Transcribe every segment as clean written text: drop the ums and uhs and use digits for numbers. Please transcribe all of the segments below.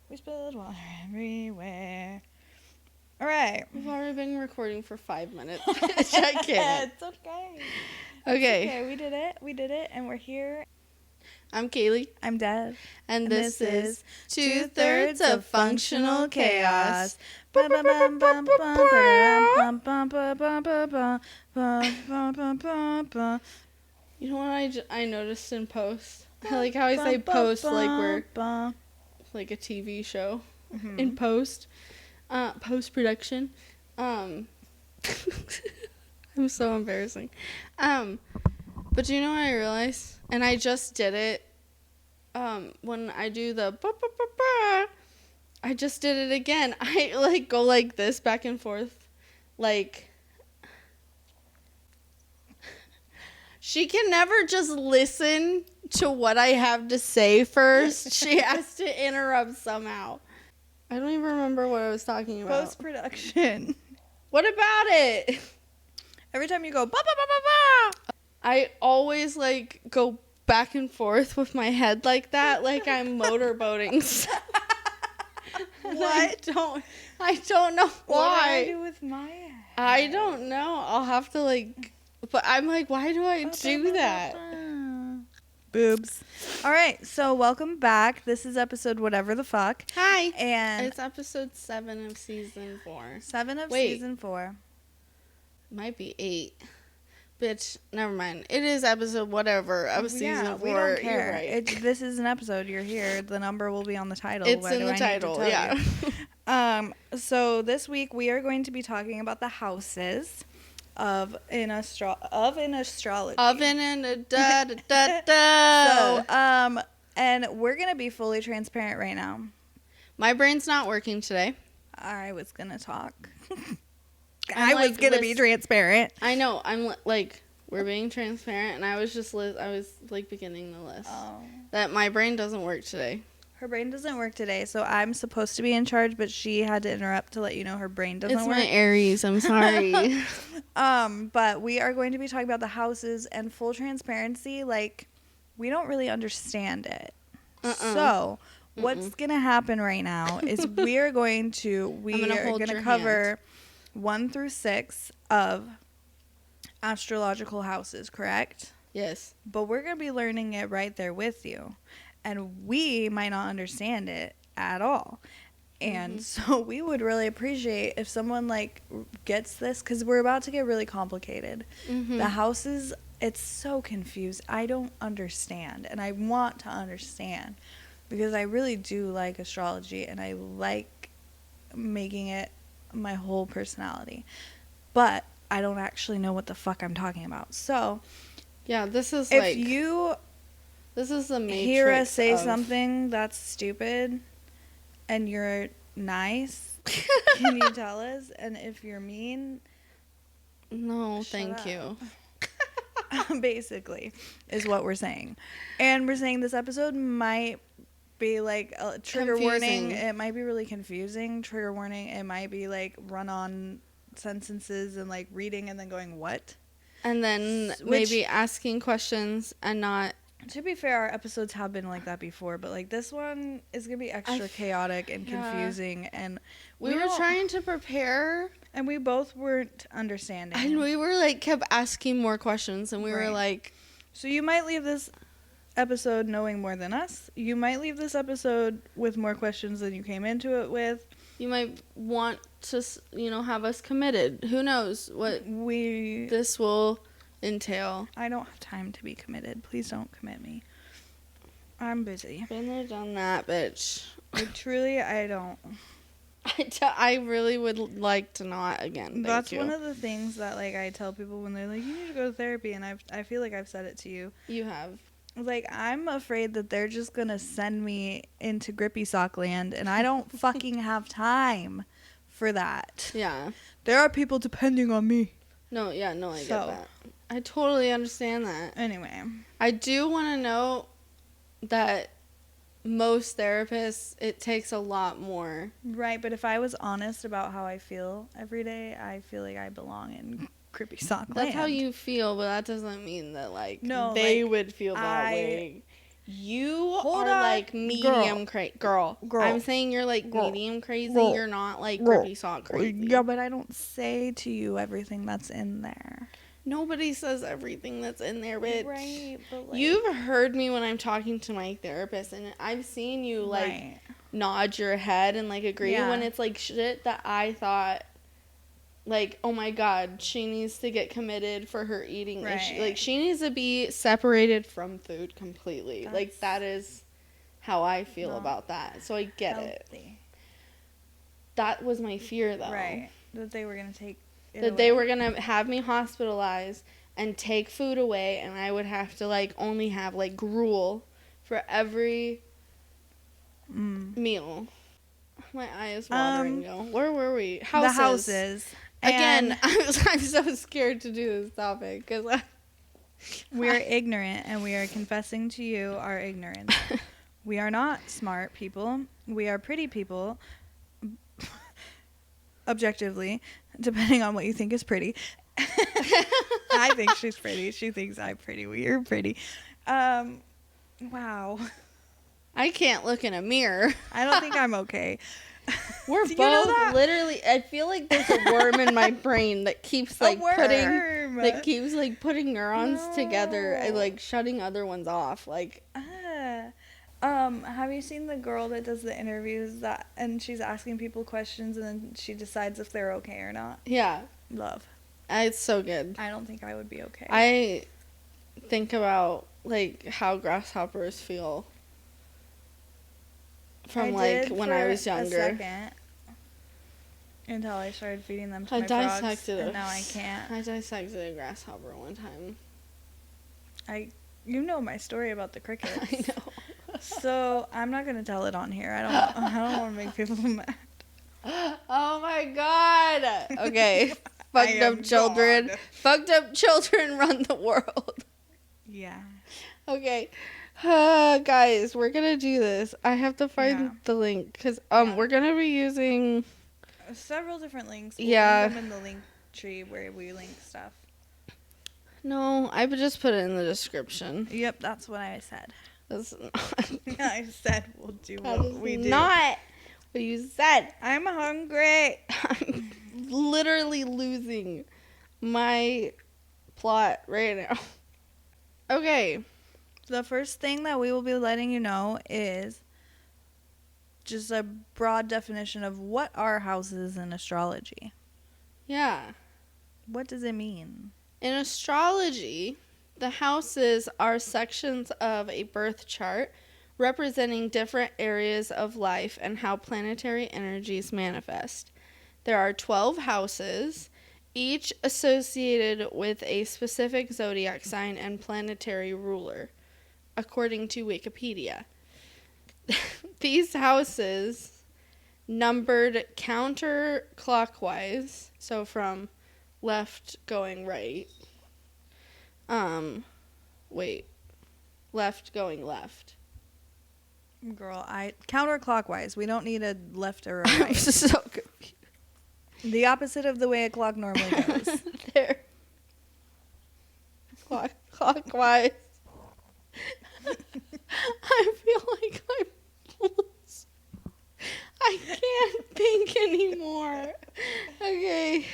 We spilled water everywhere. All right. We've already been recording for 5 minutes. I can't. It's okay. Okay. It's okay. We did it. We did it. And we're here. I'm Kaylee. I'm Dev. And this is 2/3 of Functional Chaos. You You know what I noticed in post? I like how I say post like we're like a TV show. Mm-hmm. In post. Post-production. I'm so embarrassing. But do you know what I realized? And I just did it. When I do the I just did it again. I like go like this back and forth. Like she can never just listen to what I have to say first. She has to interrupt somehow. I don't even remember what I was talking about. Post-production. What about it? Every time you go, ba ba ba ba ba. I always like go back and forth with my head like that, like I'm motorboating. What? I don't know why. What do I do with my head? I don't know. I'll have to like, but I'm like, why do I do that? Boobs. All right, so welcome back. This is episode whatever the fuck. Hi. And It's episode 7 of season 4. 7 of Wait. season 4. Might be 8. Bitch, never mind. It is episode whatever of season 4. We don't care. You're right. This is an episode. You're here. The number will be on the title. It's Why in do the I need to title, tell yeah. you? So this week we are going to be talking about the houses of an astrology. Oven and a da da da da. So and we're gonna be fully transparent right now. My brain's not working today. I was gonna talk. I'm I was gonna be transparent. I know. I'm like, we're being transparent, and I was just I was like beginning the list that my brain doesn't work today. Her brain doesn't work today, so I'm supposed to be in charge, but she had to interrupt to let you know her brain doesn't work. It's my Aries. I'm sorry. But we are going to be talking about the houses, and full transparency, like, we don't really understand it. So what's gonna happen right now is we are going to cover 1 through 6 of astrological houses, correct? Yes. But we're gonna be learning it right there with you. And we might not understand it at all. And so we would really appreciate if someone, like, gets this, because we're about to get really complicated. The houses, it's so confused. I don't understand. And I want to understand. Because I really do like astrology. And I like making it my whole personality. But I don't actually know what the fuck I'm talking about. So, yeah, this is if like... This is the matrix hear us say something that's stupid and you're nice, can you tell us? And if you're mean, no, thank you. Basically, is what we're saying. And we're saying this episode might be like a trigger warning. It might be really confusing. Trigger warning. It might be like run-on sentences and like reading and then going, what? And then maybe asking questions and not... To be fair, our episodes have been like that before, but like this one is gonna be extra chaotic and confusing, and we were trying to prepare, and we both weren't understanding, and we were like kept asking more questions, and we were like, so you might leave this episode knowing more than us. You might leave this episode with more questions than you came into it with. You might want to, have us committed. Who knows what this will entail. I don't have time to be committed. Please don't commit me. I'm busy. Been there, done that, bitch. I don't. I really would like to not again. That's one of the things that like I tell people when they're like, you need to go to therapy, and I feel like I've said it to you. You have. Like, I'm afraid that they're just gonna send me into grippy sock land, and I don't fucking have time for that. Yeah. There are people depending on me. No, I get that. I totally understand that. Anyway. I do want to know that most therapists, it takes a lot more. Right, but if I was honest about how I feel every day, I feel like I belong in grippy sock land. That's how you feel, but that doesn't mean that, like, no, they like, would feel that way. You Hold are on. like medium girl. I'm saying you're like medium crazy. You're not like grippy sock crazy. Yeah, but I don't say to you everything that's in there. Nobody says everything that's in there, bitch. Right, but like, You've heard me when I'm talking to my therapist, and I've seen you like nod your head and like agree when it's like shit that I thought, like, oh my god, she needs to get committed for her eating issue. Like, she needs to be separated from food completely. Like, that is how I feel about that. So I get it. That was my fear, though. Right. That they were going to take it That away. they were going to have me hospitalized and take food away, and I would have to, like, only have, like, gruel for every meal. My eye is watering, yo. Where were we? Houses. The houses. Again, I'm so scared to do this topic because we are ignorant, and we are confessing to you our ignorance. We are not smart people. We are pretty people, objectively, depending on what you think is pretty. I think she's pretty. She thinks I'm pretty. We are pretty. Wow. I can't look in a mirror. I don't think I'm okay. We're both literally. I feel like there's a worm in my brain that keeps like putting neurons together and like shutting other ones off. Like, have you seen the girl that does the interviews and she's asking people questions and then she decides if they're okay or not? Yeah, love. It's so good. I don't think I would be okay. I think about like how grasshoppers feel. From like when I was younger. A second, until I started feeding them to my frogs, and now I can't. I dissected a grasshopper one time. You know my story about the crickets. I know. So I'm not gonna tell it on here. I don't want to make people mad. Oh my god. Okay. Fucked up children. Fucked up children run the world. Yeah. Okay. Guys, we're gonna do this. I have to find the link because we're gonna be using several different links. We'll link them in the link tree where we link stuff. No, I would just put it in the description. Yep, that's what I said. That's not. I said we'll do what we do. Not what you said. I'm hungry. I'm literally losing my plot right now. Okay. The first thing that we will be letting you know is just a broad definition of what are houses in astrology. Yeah. What does it mean? In astrology, the houses are sections of a birth chart representing different areas of life and how planetary energies manifest. There are 12 houses, each associated with a specific zodiac sign and planetary ruler, according to Wikipedia. These houses, numbered counterclockwise, so from left going right. Left going left. Girl, counterclockwise. We don't need a left or a I'm right. so confused. The opposite of the way a clock normally goes. There. Clockwise. I feel like I can't think anymore. Okay.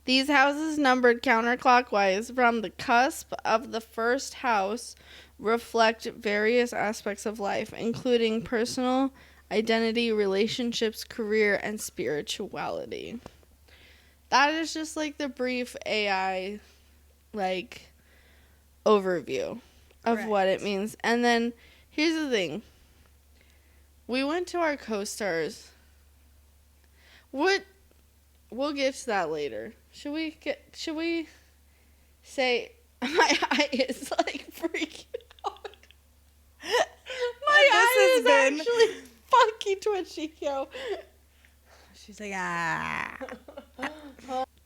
These houses numbered counterclockwise from the cusp of the first house reflect various aspects of life, including personal identity, relationships, career, and spirituality. That is just like the brief AI like overview of what it means. And then here's the thing. We went to our co-stars. We'll get to that later. Should we say my eye is like freaking out. My eye is actually fucking twitchy, yo. She's like, ah.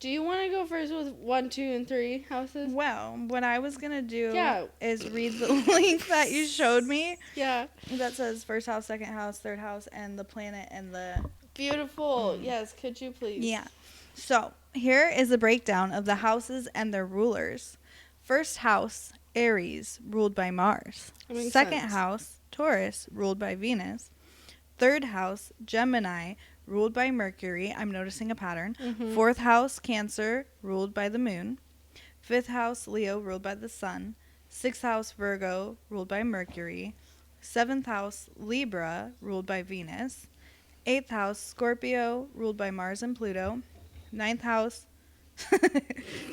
Do you want to go first with 1, 2, and 3 houses? Well, what I was going to do is read the link that you showed me. Yeah. That says first house, second house, third house, and the planet and the... Beautiful. Yes, could you please? Yeah. So, here is a breakdown of the houses and their rulers. First house Aries, ruled by Mars. That makes Second sense. house, Taurus, ruled by Venus. Third house, Gemini, ruled by Mercury. I'm noticing a pattern. Mhm. Fourth house, Cancer, ruled by the moon. Fifth house, Leo, ruled by the sun. Sixth house, Virgo, ruled by Mercury. Seventh house, Libra, ruled by Venus. Eighth house, Scorpio, ruled by Mars and Pluto. Ninth house,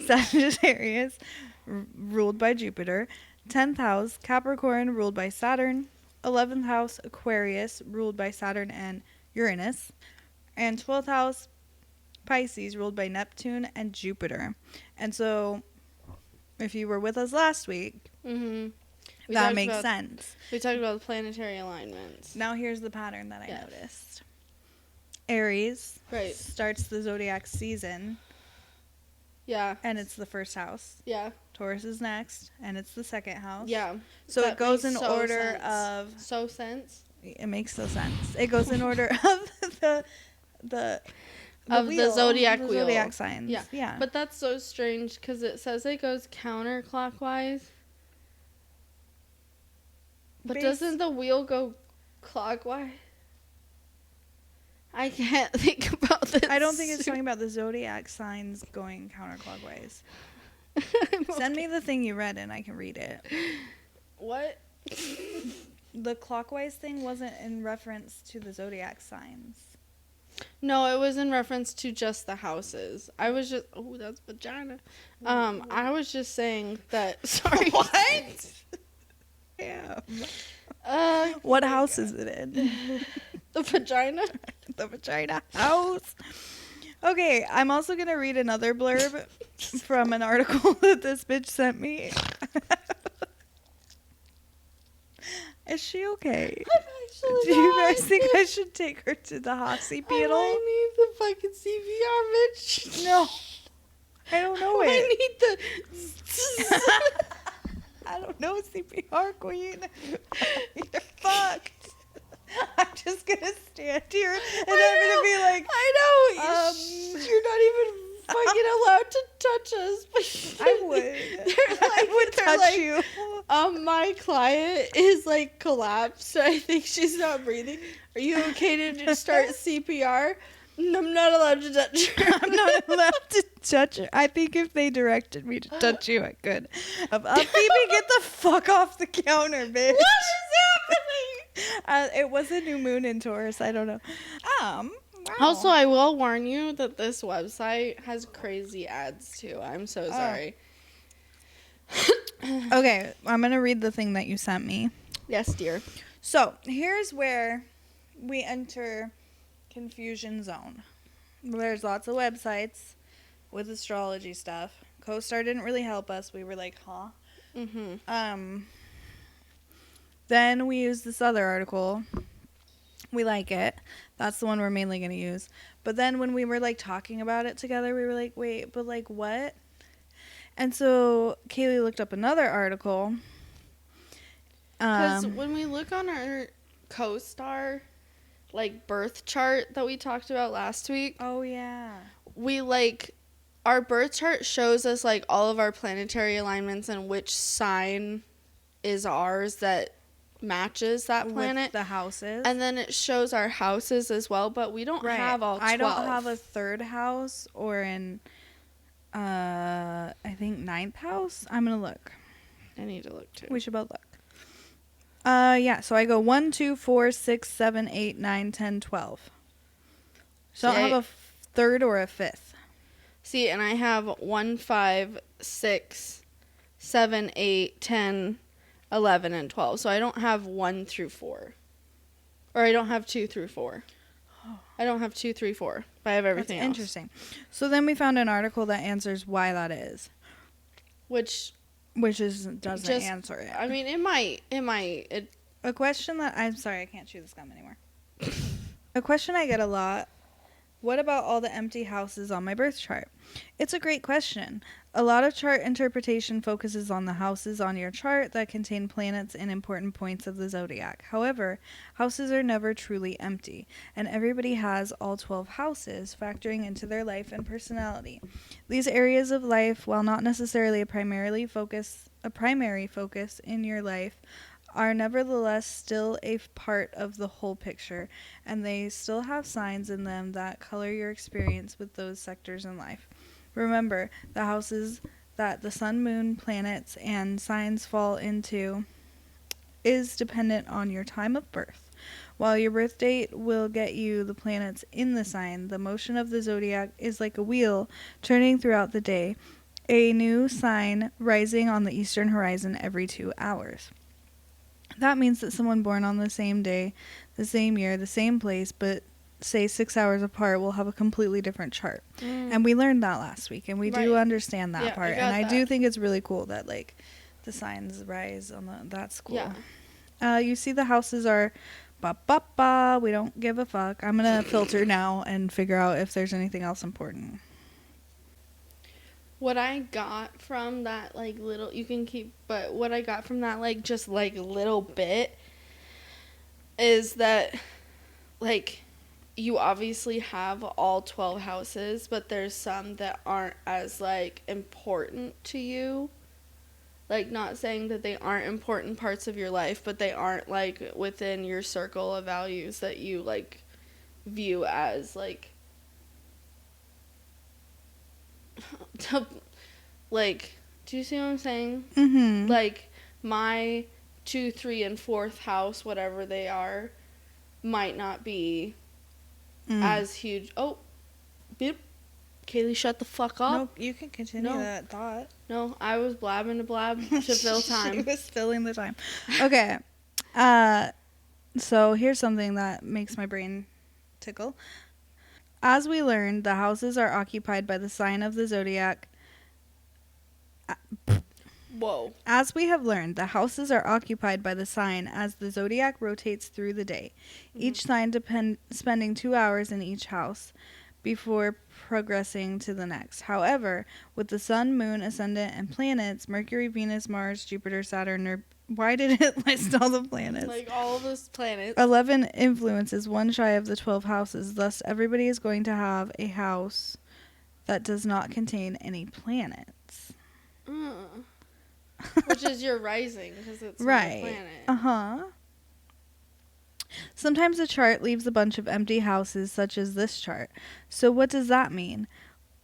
Sagittarius, ruled by Jupiter. 10th house, Capricorn, ruled by Saturn. 11th house, Aquarius, ruled by Saturn and Uranus. And 12th house, Pisces, ruled by Neptune and Jupiter. And so, if you were with us last week, Mhm. that makes sense. We talked about the planetary alignments. Now here's the pattern that I Yes. noticed. Aries Right. starts the zodiac season, Yeah. and it's the first house. Yeah. Taurus is next, and it's the second house. Yeah. So That it goes in makes so order sense. of. So sense. It makes no sense. It goes in order of the Of the zodiac the wheel. zodiac signs. Yeah. Yeah. But that's so strange because it says it goes counterclockwise. But doesn't the wheel go clockwise? I can't think about this. I don't think it's talking about the zodiac signs going counterclockwise. Send me the thing you read and I can read it. What? The clockwise thing wasn't in reference to the zodiac signs. No, it was in reference to just the houses. I was just that's vagina. I was just saying that sorry. What? Yeah. What house is it in? The vagina? The vagina house. Okay, I'm also going to read another blurb from an article that this bitch sent me. Is she okay? I'm actually Do you not. guys think I should take her to the hospital? I need the fucking CPR, bitch. No. I don't know I it. need the. I don't know CPR, queen. You're fucked. I'm just gonna stand here and I'm gonna be like, I know. You're not even fucking allowed to touch us. But I would. I would touch you. My client is like collapsed. I think she's not breathing. Are you okay to just start CPR? I'm not allowed to touch her. I'm not allowed to touch her. I think if they directed me to touch you, I could. Phoebe, get the fuck off the counter, bitch. What is happening? It was a new moon in Taurus. I don't know. Wow. Also, I will warn you that this website has crazy ads too. I'm so sorry. Okay, I'm gonna read the thing that you sent me. Yes, dear. So here's where we enter confusion zone. There's lots of websites with astrology stuff. CoStar didn't really help us. We were like, huh? Mm-hmm. Then we used this other article. We like it. That's the one we're mainly going to use. But then when we were like talking about it together, we were like, wait, but like what? And so Kaylee looked up another article. Because when we look on our CoStar, like birth chart that we talked about last week, oh yeah, we like our birth chart shows us like all of our planetary alignments and which sign is ours that matches that planet. with the houses. And then it shows our houses as well, but we don't have all 12. I don't have a third house or an I think ninth house. I'm gonna look. I need to look too. We should both look. Yeah, so I go 1, 2, 4, 6, 7, 8, 9, 10, 12. So I don't have a third or a fifth. See, and I have 1, 5, 6, 7, 8, 10, 11, and 12. So I don't have 1 through 4. Or I don't have 2 through 4. I don't have 2, 3, 4. But I have everything else. Interesting. So then we found an article that answers why that is. Which doesn't answer it. I mean, it might. A question that I'm sorry, I can't chew this gum anymore. A question I get a lot. What about all the empty houses on my birth chart? It's a great question. A lot of chart interpretation focuses on the houses on your chart that contain planets and important points of the zodiac. However, houses are never truly empty, and everybody has all 12 houses factoring into their life and personality. These areas of life, while not necessarily a primary focus a primary focus in your life, are nevertheless still a part of the whole picture, and they still have signs in them that color your experience with those sectors in life. Remember, the houses that the sun, moon, planets, and signs fall into is dependent on your time of birth. While your birth date will get you the planets in the sign, the motion of the zodiac is like a wheel turning throughout the day, a new sign rising on the eastern horizon every 2 hours. That means that someone born on the same day, the same year, the same place, but say 6 hours apart will have a completely different chart. And we learned that last week, and we do understand that part. And I do think it's really cool that, like, the signs rise on that's cool. Yeah. You see the houses are ba-ba-ba, we don't give a fuck. I'm going to filter now and figure out if there's anything else important. What I got from that, like, little, you can keep, but what I got from that, like, just, like, little bit is that, like, you obviously have all 12 houses, but there's some that aren't as, like, important to you. Like, not saying that they aren't important parts of your life, but they aren't, like, within your circle of values that you, like, view as, like, like, do you see what I'm saying? Mm-hmm. Like, my 2, 3, and 4th house, whatever they are, might not be as huge. Oh, beep. Kaylee, shut the fuck up. Nope, you can continue that thought. No, I was blabbing to blab to fill time. She was filling the time. Okay. So here's something that makes my brain tickle. As we learned, the houses are occupied by the sign of the zodiac. Whoa. As we have learned, the houses are occupied by the sign as the zodiac rotates through the day. Each sign spending 2 hours in each house before progressing to the next. However, with the sun, moon, ascendant, and planets, Mercury, Venus, Mars, Jupiter, Saturn, why did it list all the planets? Like, all of those planets. 11 influences, one shy of the 12 houses. Thus, everybody is going to have a house that does not contain any planets. Which is your rising, because it's right. not a planet. Uh-huh. Sometimes a chart leaves a bunch of empty houses, such as this chart. So what does that mean?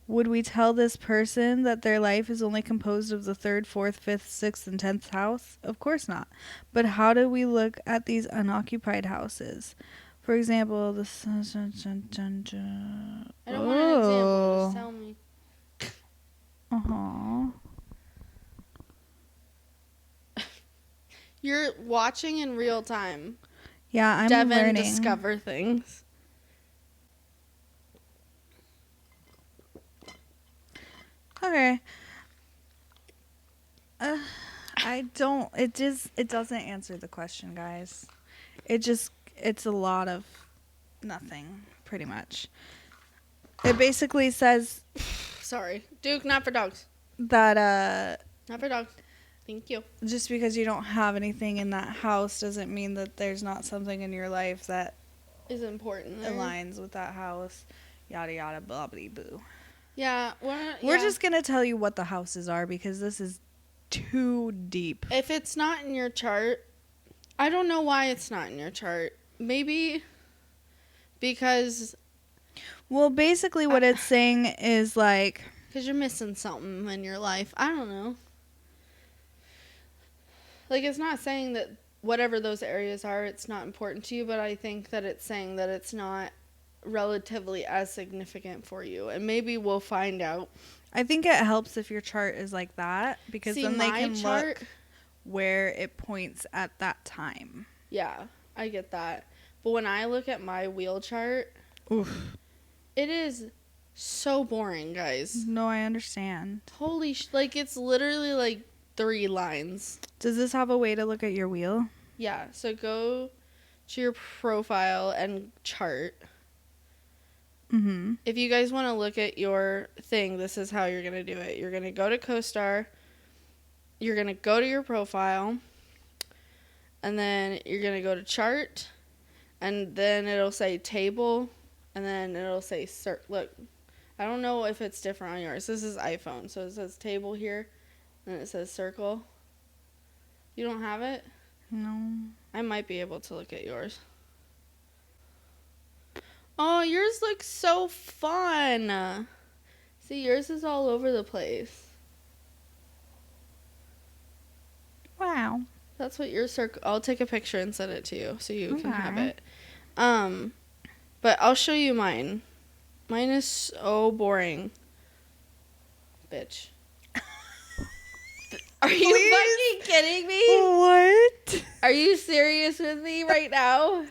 Would we tell this person that their life is only composed of the 3rd, 4th, 5th, 6th, and 10th house? Of course not. But how do we look at these unoccupied houses? For example, the... I don't want an example. Just tell me. Uh-huh. You're watching in real time. Yeah, I'm Devin learning. discover things. Okay. It doesn't answer the question, guys. It's a lot of nothing, pretty much. It basically says... Sorry. Duke, not for dogs. That, Not for dogs. Thank you. just because you don't have anything in that house doesn't mean that there's not something in your life that is important there. Aligns with that house. Yada yada blah blah boo. Yeah, we're just gonna tell you what the houses are because this is too deep. If it's not in your chart, I don't know why it's not in your chart. Maybe because... Well, basically what it's saying is like... Because you're missing something in your life. I don't know. Like, it's not saying that whatever those areas are, it's not important to you, but I think that it's saying that it's not relatively as significant for you. And maybe we'll find out. I think it helps if your chart is like that because then they can look where it points at that time. Yeah, I get that. But when I look at my wheel chart, oof, it is so boring, guys. No, I understand. Holy like, it's literally like 3 lines. Does this have a way to look at your wheel? Yeah, so go to your profile and chart. Mm-hmm. If you guys want to look at your thing, this is how you're going to do it. You're going to go to CoStar. You're going to go to your profile. And then you're going to go to chart. And then it'll say table. And then it'll say look. I don't know if it's different on yours. This is iPhone. So it says table here. And it says circle. You don't have it? No. I might be able to look at yours. Oh, yours looks so fun. See, yours is all over the place. Wow. That's what your circle. I'll take a picture and send it to you so you can have Okay. it. But I'll show you mine. Mine is so boring. Bitch. Are you Please? fucking kidding me? What? Are you serious with me right now?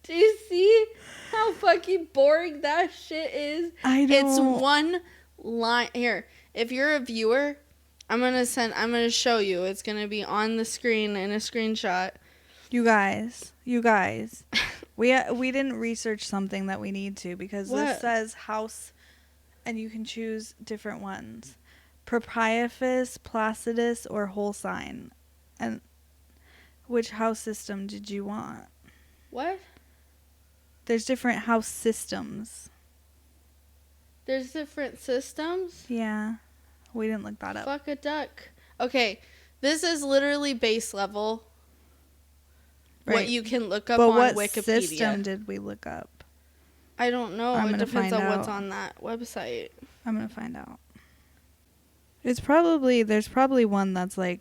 Do you see how fucking boring that shit is? I don't. It's one line. Here, if you're a viewer, I'm gonna show you. It's gonna be on the screen in a screenshot. You guys. We didn't research something that we need to, because What? this says house, and you can choose different ones. Proprietous, Placidus, or whole sign. And which house system did you want? What? There's different house systems. There's different systems? Yeah. We didn't look that up. Fuck a duck. Okay, this is literally base level. Right. What you can look up But on what Wikipedia. system did we look up? I don't know. I'm It gonna depends find on what's out. on that website. I'm gonna find out. There's probably one that's like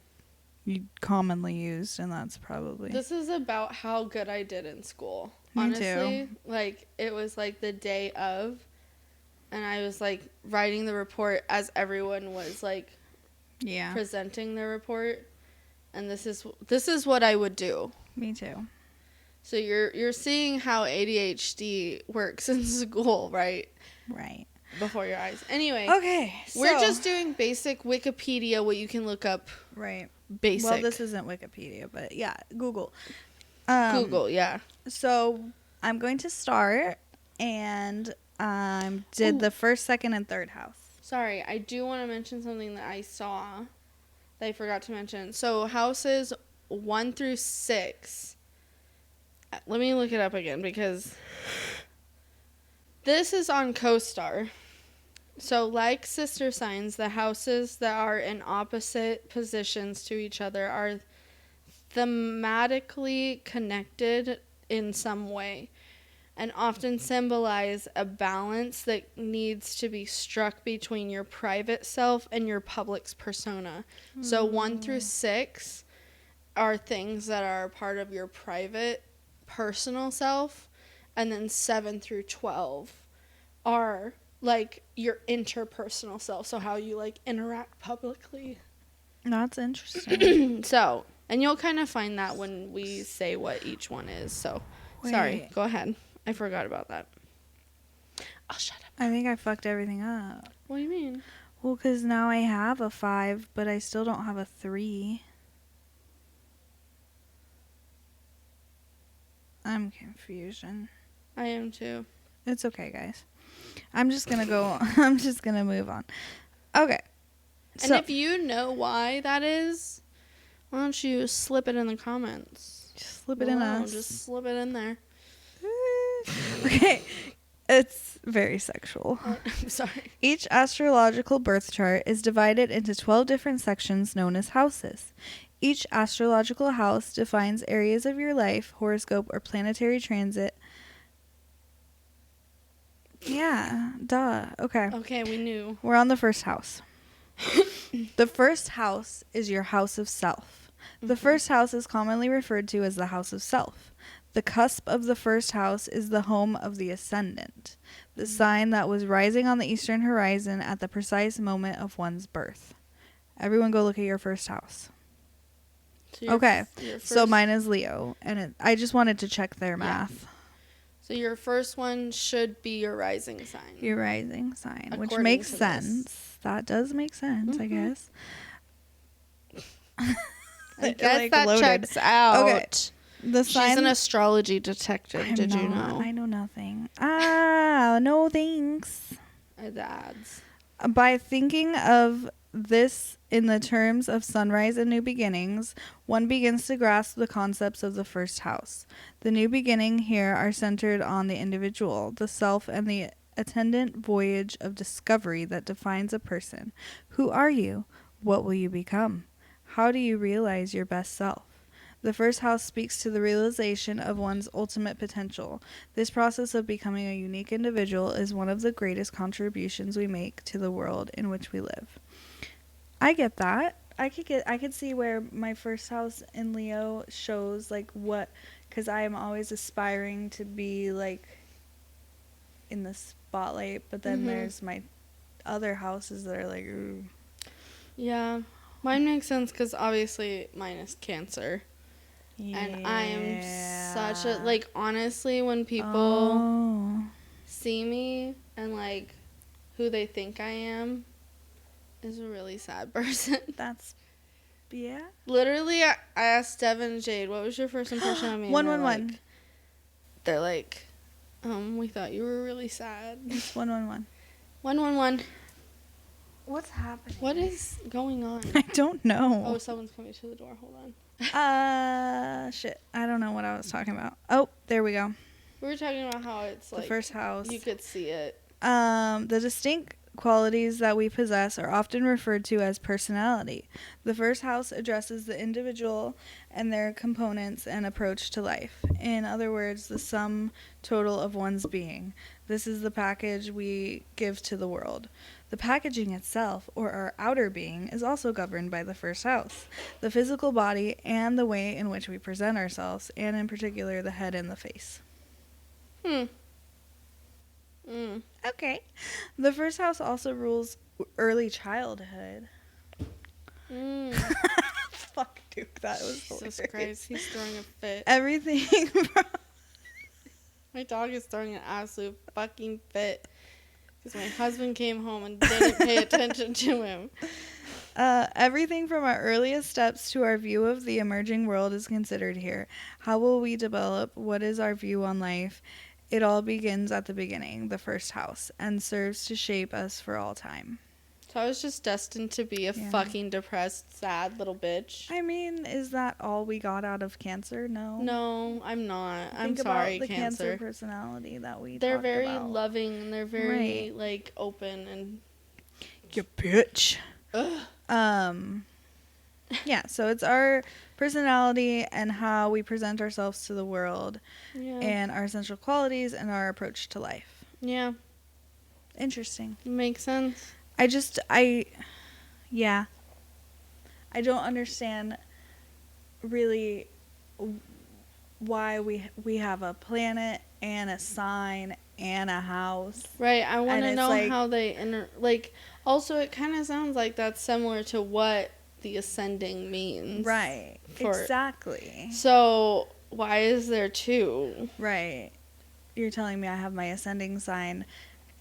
commonly used, and that's probably. This is about how good I did in school. Me Honestly, too. like it was like the day of, and I was like writing the report as everyone was like Yeah. presenting their report, and this is what I would do. Me too. So you're seeing how ADHD works in school, right? Right. Before your eyes. Anyway, Okay. we're just doing basic Wikipedia, what you can look up. Right. Basic. Well, this isn't Wikipedia, but yeah, Google. Google, yeah. So I'm going to start, and did the first, second, and third house. Sorry, I do want to mention something that I saw that I forgot to mention. So houses 1 through 6. Let me look it up again because this is on CoStar. So like sister signs, the houses that are in opposite positions to each other are thematically connected in some way and often symbolize a balance that needs to be struck between your private self and your public's persona. So 1 through 6 are things that are part of your private personal self, and then 7 through 12 are like your interpersonal self, so how you like interact publicly. That's interesting. So, and you'll kind of find that when we say what each one is. So, sorry, Wait. go ahead. I forgot about that. Oh, shut up. I think I fucked everything up. What do you mean? Well, because now I have a 5, but I still don't have a 3. I'm confusion. I am too. It's okay, guys. I'm just going to move on. Okay. And if you know why that is, why don't you slip it in the comments? Just slip it in us. Just slip it in there. Okay. It's very sexual. I'm sorry. Each astrological birth chart is divided into 12 different sections known as houses. Each astrological house defines areas of your life, horoscope, or planetary transit. Yeah, duh. Okay. Okay, we knew. We're on the first house. The first house is your house of self. The first house is commonly referred to as the house of self. The cusp of the first house is the home of the ascendant, the sign that was rising on the eastern horizon at the precise moment of one's birth. Everyone go look at your first house. So Okay, your so first- mine is Leo, and I just wanted to check their math. So your first one should be your rising sign. Your rising sign, which According makes to this. sense. That does make sense, I Mhm. guess. I guess like, that loaded. checks out. Okay. The sign. She's an astrology detective. I'm Did you not. know? I know nothing. Ah, no thanks. Dads. By thinking of this in the terms of sunrise and new beginnings, one begins to grasp the concepts of the first house. The new beginning here are centered on the individual, the self, and the attendant voyage of discovery that defines a person. Who are you? What will you become? How do you realize your best self? The first house speaks to the realization of one's ultimate potential. This process of becoming a unique individual is one of the greatest contributions we make to the world in which we live. I get that. I could see where my first house in Leo shows like what, because I am always aspiring to be like in the spotlight, but then there's my other houses that are like, ooh. Yeah, mine makes sense because obviously mine is Cancer. Yeah. And I am such a, like, honestly, when people see me and, like, who they think I am is a really sad person. That's, yeah. Literally, I asked Devin and Jade, what was your first impression of me? 111. They're like, we thought you were really sad. It's 111. 111. What's happening? What is going on? I don't know. Oh, someone's coming to the door. Hold on. Shit. I don't know what I was talking about. Oh, there we go. We were talking about how it's like the first house. You could see it. The distinct qualities that we possess are often referred to as personality. The first house addresses the individual and their components and approach to life. In other words, the sum total of one's being. This is the package we give to the world. The packaging itself, or our outer being, is also governed by the first house, the physical body and the way in which we present ourselves, and in particular the head and the face. Okay. The first house also rules early childhood. Fuck, dude, that was Jesus hilarious. Christ, he's throwing a fit. Everything from... My dog is throwing an absolute fucking fit. Because my husband came home and didn't pay attention to him. Everything from our earliest steps to our view of the emerging world is considered here. How will we develop? What is our view on life? It all begins at the beginning, the first house, and serves to shape us for all time. So I was just destined to be a fucking depressed, sad little bitch. I mean, is that all we got out of Cancer? No. No, I'm not. I'm Think sorry, about the Cancer personality that we They're talked very about. loving and they're very, like, open and... You bitch. Ugh. Yeah, so it's our personality and how we present ourselves to the world and our essential qualities and our approach to life. Yeah. Interesting. Makes sense. I don't understand really why we have a planet and a sign and a house. Right. I want to know like, how they also it kind of sounds like that's similar to what the ascending means. Right. Exactly. So why is there two? Right. You're telling me I have my ascending sign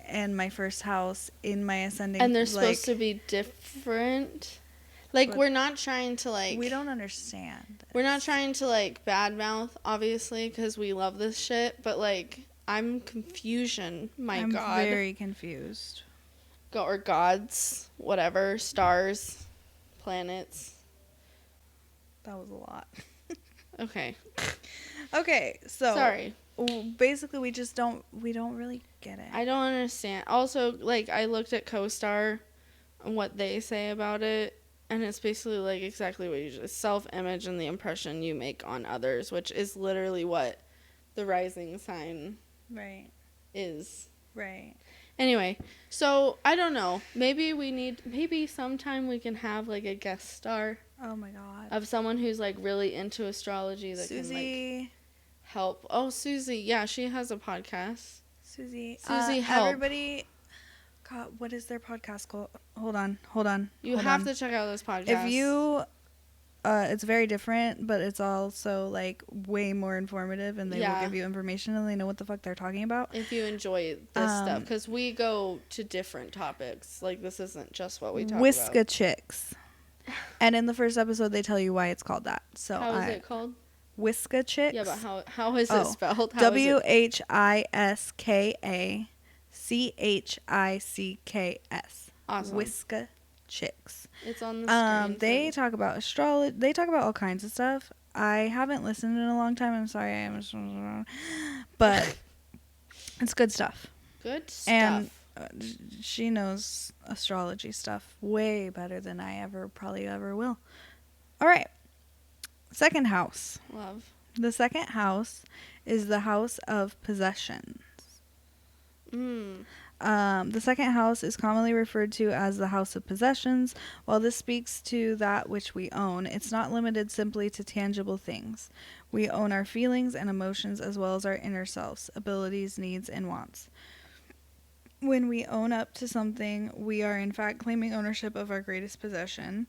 and my first house in my ascending, and they're supposed to be different. Like, we're not trying to, like... We don't understand this. We're not trying to, like, badmouth, obviously, because we love this shit. But, like, I'm confusion. I'm God. I'm very confused. Or gods. Whatever. Stars. Planets. That was a lot. Okay. Okay, so... Sorry. Basically, we don't really get it. I don't understand. Also, like, I looked at CoStar and what they say about it. And it's basically, like, exactly what you just... Self-image and the impression you make on others, which is literally what the rising sign is. Right. Anyway, so, I don't know. Maybe sometime we can have, like, a guest star. Oh, my God. Of someone who's, like, really into astrology that can, like, help. Oh, Susie. Yeah, she has a podcast. Susie, help. Everybody... God, what is their podcast called? Hold on. You have to check out this podcast. If you, it's very different, but it's also like way more informative, and they will give you information, and they know what the fuck they're talking about. If you enjoy this stuff, because we go to different topics. Like, this isn't just what we talk about. Whiska Chicks, and in the first episode, they tell you why it's called that. So how is it called? Whiska Chicks. Yeah, but how is it spelled? WHISKA. CHICKS. Awesome. Whiska Chicks. It's on the screen. They talk about astrology. They talk about all kinds of stuff. I haven't listened in a long time. I'm sorry. But it's good stuff. Good stuff. And she knows astrology stuff way better than I probably ever will. All right. Second house. Love. The second house is the house of possessions. The second house is commonly referred to as the house of possessions. While this speaks to that which we own, it's not limited simply to tangible things. We own our feelings and emotions as well as our inner selves, abilities, needs, and wants. When we own up to something, we are in fact claiming ownership of our greatest possession,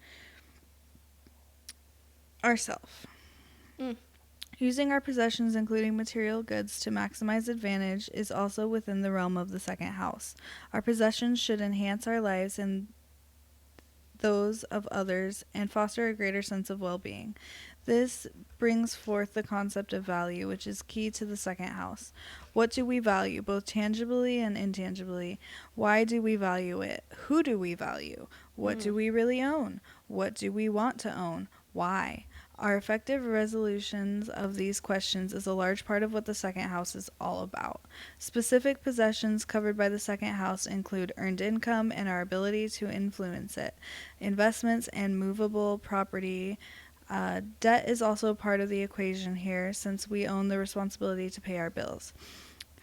ourself. Using our possessions, including material goods, to maximize advantage is also within the realm of the second house. Our possessions should enhance our lives and those of others and foster a greater sense of well-being. This brings forth the concept of value, which is key to the second house. What do we value, both tangibly and intangibly? Why do we value it? Who do we value? What do we really own? What do we want to own? Why? Our effective resolutions of these questions is a large part of what the second house is all about. Specific possessions covered by the second house include earned income and our ability to influence it, investments and movable property. Debt is also part of the equation here since we own the responsibility to pay our bills.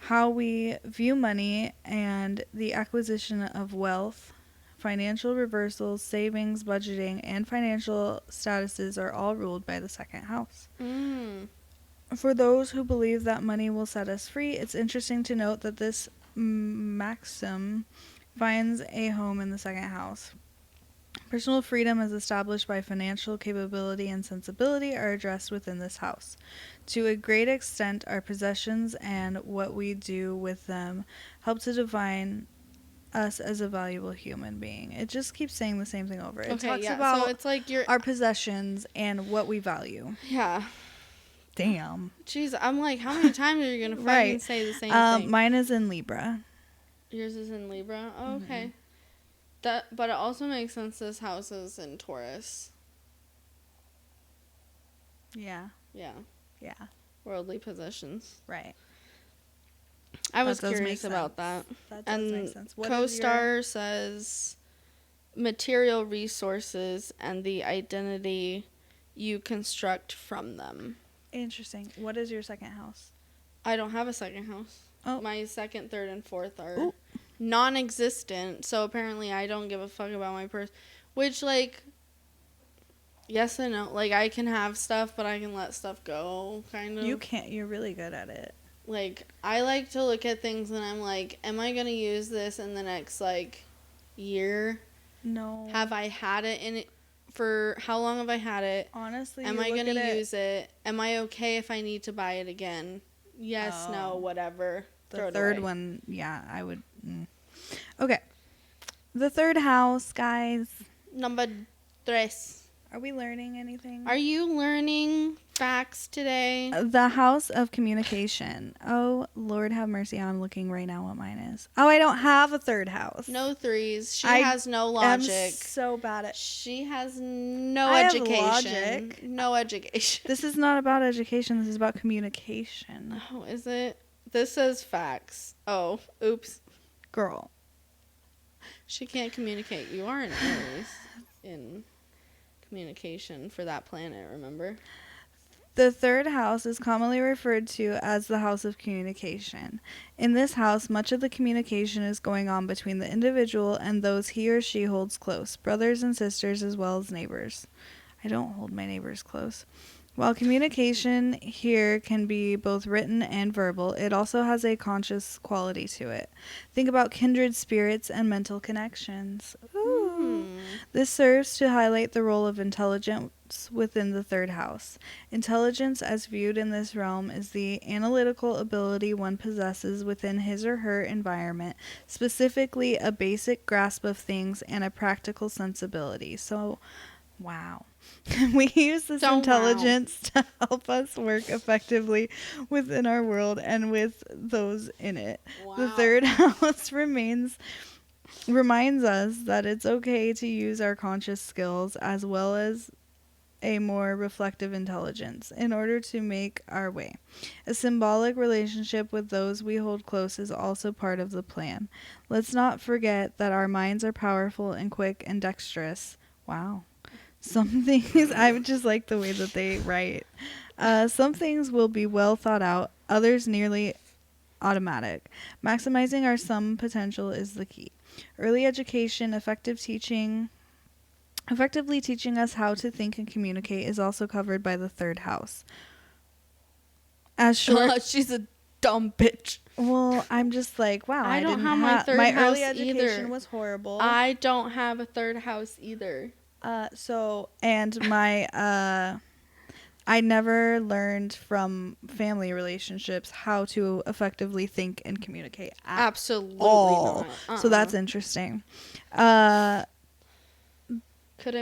How we view money and the acquisition of wealth, financial reversals, savings, budgeting, and financial statuses are all ruled by the second house. For those who believe that money will set us free, it's interesting to note that this maxim finds a home in the second house. Personal freedom as established by financial capability and sensibility are addressed within this house. To a great extent, our possessions and what we do with them help to define us as a valuable human being. It just keeps saying the same thing over. It talks about so it's like our possessions and what we value. Yeah. Damn. Jeez, I'm like, how many times are you gonna fucking say the same thing? Mine is in Libra. Yours is in Libra? Oh, okay. But it also makes sense this house is in Taurus. Yeah. Yeah. Yeah. Worldly possessions. Right. I was curious about that. That does make sense. Co-star says material resources and the identity you construct from them. Interesting. What is your second house? I don't have a second house. Oh. My second, third, and fourth are non-existent. So apparently I don't give a fuck about my person. Which, like, yes and no. Like, I can have stuff, but I can let stuff go, kind of. You can't. You're really good at it. Like, I like to look at things and I'm like, am I going to use this in the next, like, year? No. Have I had it in it? For how long have I had it? Honestly, am I going to use it? Am I okay if I need to buy it again? Yes, no, whatever. The third one, yeah, I would. Okay. The third house, guys. Number 3. Are we learning anything? Are you learning facts today? The house of communication. Oh, Lord have mercy. I'm looking right now what mine is. Oh, I don't have a third house. No 3s. She has no logic. I'm so bad at. She has no education. Have logic. No education. This is not about education. This is about communication. Oh, is it? This says facts. Oh, oops. Girl. She can't communicate. You are an Aries in communication for that planet, remember? The third house is commonly referred to as the house of communication. In this house, much of the communication is going on between the individual and those he or she holds close, brothers and sisters as well as neighbors. I don't hold my neighbors close. While communication here can be both written and verbal, it also has a conscious quality to it. Think about kindred spirits and mental connections. Ooh. This serves to highlight the role of intelligence within the third house. Intelligence, as viewed in this realm, is the analytical ability one possesses within his or her environment, specifically a basic grasp of things and a practical sensibility. So, wow. We use this intelligence to help us work effectively within our world and with those in it. Wow. The third house reminds us that it's okay to use our conscious skills as well as a more reflective intelligence in order to make our way. A symbolic relationship with those we hold close is also part of the plan. Let's not forget that our minds are powerful and quick and dexterous. Wow. Some things, I would just like the way that they write. Some things will be well thought out, others nearly automatic. Maximizing our sum potential is the key. Early education, effectively teaching us how to think and communicate is also covered by the third house. As short, She's a dumb bitch. well, I'm just like, wow, I don't didn't have my third my house early education either. was horrible. I don't have a third house either. And my I never learned from family relationships how to effectively think and communicate at Absolutely all. not. So that's interesting. Couldn't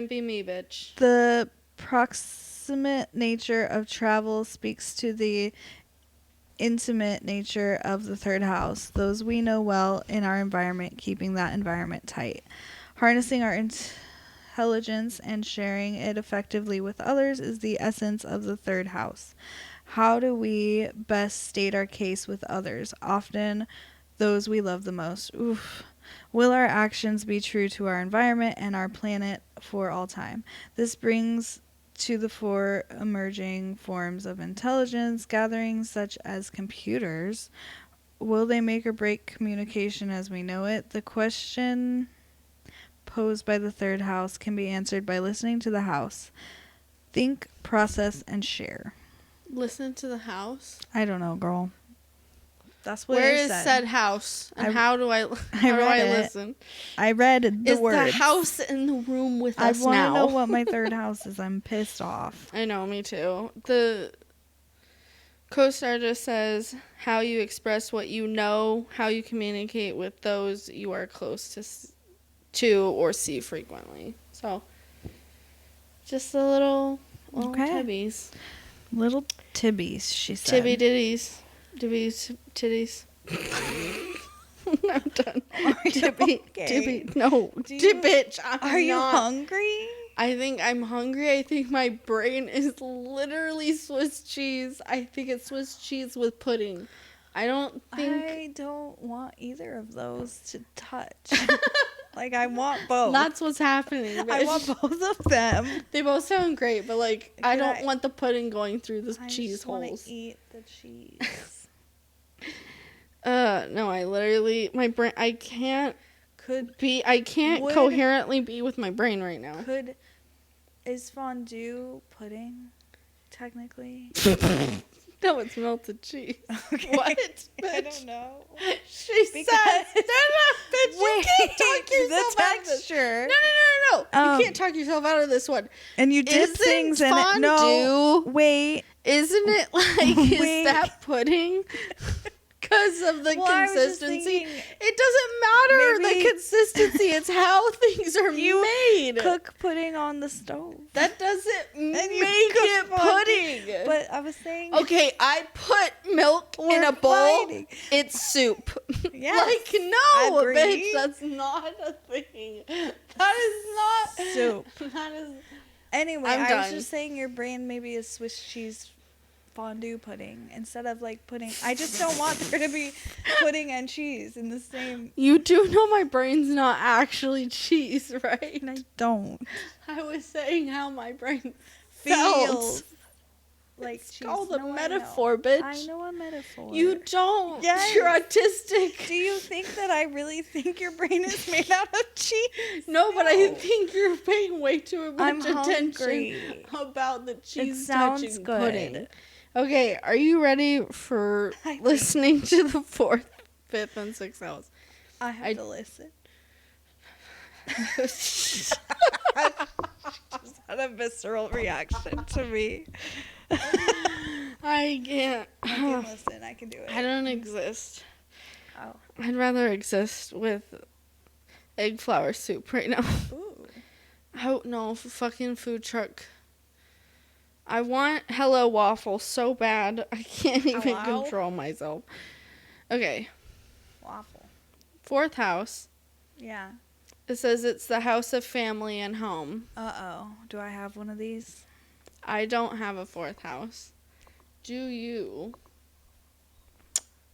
be me, bitch. The proximate nature of travel speaks to the intimate nature of the third house, those we know well in our environment, keeping that environment tight. Harnessing our intelligence and sharing it effectively with others is the essence of the third house. How do we best state our case with others, often those we love the most? Oof. Will our actions be true to our environment and our planet for all time? This brings to the fore emerging forms of intelligence gathering, such as computers. Will they make or break communication as we know it? The question posed by the third house can be answered by listening to the house. Think, process, and share. Listen to the house. I don't know, girl. That's what Where it is said. said house? And how do I read it. listen? I read the words. Is the house in the room with I us want now? to know what my third house is. I'm pissed off. I know, me too. The co-star just says how you express what you know, how you communicate with those you are close to or see frequently. So, just a little tibbies. Little tibbies, she said. Tibby ditties. Tibbies, titties. I'm done. Tibby, okay? Tibby, no. Bitch, Are you hungry? I think I'm hungry. I think my brain is literally Swiss cheese. I think it's Swiss cheese with pudding. I don't want either of those to touch. Like, I want both. That's what's happening. Bitch. I want both of them. They both sound great, but like, I don't want the pudding going through the cheese holes. I just want to eat the cheese. No, I literally, my brain, I can't coherently be with my brain right now. Is fondue pudding, technically? No, it's melted cheese. Okay. What? Bitch? I don't know. She says, bitch, you can't talk yourself out of this. Texture. No. You can't talk yourself out of this one. And you dip things in it. No, wait. Isn't it like, is that pudding? Because of the consistency. It doesn't matter the consistency. It's how things are made. Cook pudding on the stove. That doesn't make it pudding. But I was saying. Okay, I put milk in a bowl. It's soup. Yes, like, no, bitch, that's not a thing. That is not soup. That is. Anyway, I'm I done. was just saying your brain maybe is Swiss cheese fondue pudding instead of like pudding. I just don't want there to be pudding and cheese in the same. You do know my brain's not actually cheese, right? I don't. I was saying how my brain Feels felt. Like It's cheese. called a No, metaphor, bitch. I know a metaphor. You don't. Yes. You're autistic. Do you think that I really think your brain is made out of cheese? No, but I think you're paying way too much attention hungry. about the cheese sounds touching good. pudding. Okay, are you ready for listening to the 4th, 5th, and 6th house? I have to listen. Just had a visceral reaction to me. I can't. I can listen. I can do it. I don't exist. Oh. I'd rather exist with egg flour soup right now. Ooh. Oh, no, fucking food truck. I want Hello Waffle so bad. I can't even control myself. Okay. Waffle. 4th house. Yeah. It says it's the house of family and home. Uh-oh. Do I have one of these? I don't have a 4th house. Do you?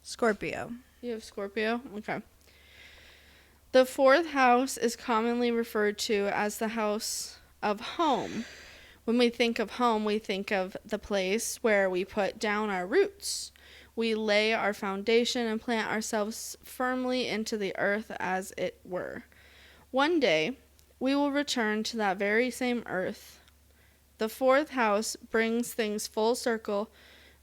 Scorpio. You have Scorpio? Okay. The 4th house is commonly referred to as the house of home. When we think of home, we think of the place where we put down our roots. We lay our foundation and plant ourselves firmly into the earth, as it were. One day, we will return to that very same earth. The fourth house brings things full circle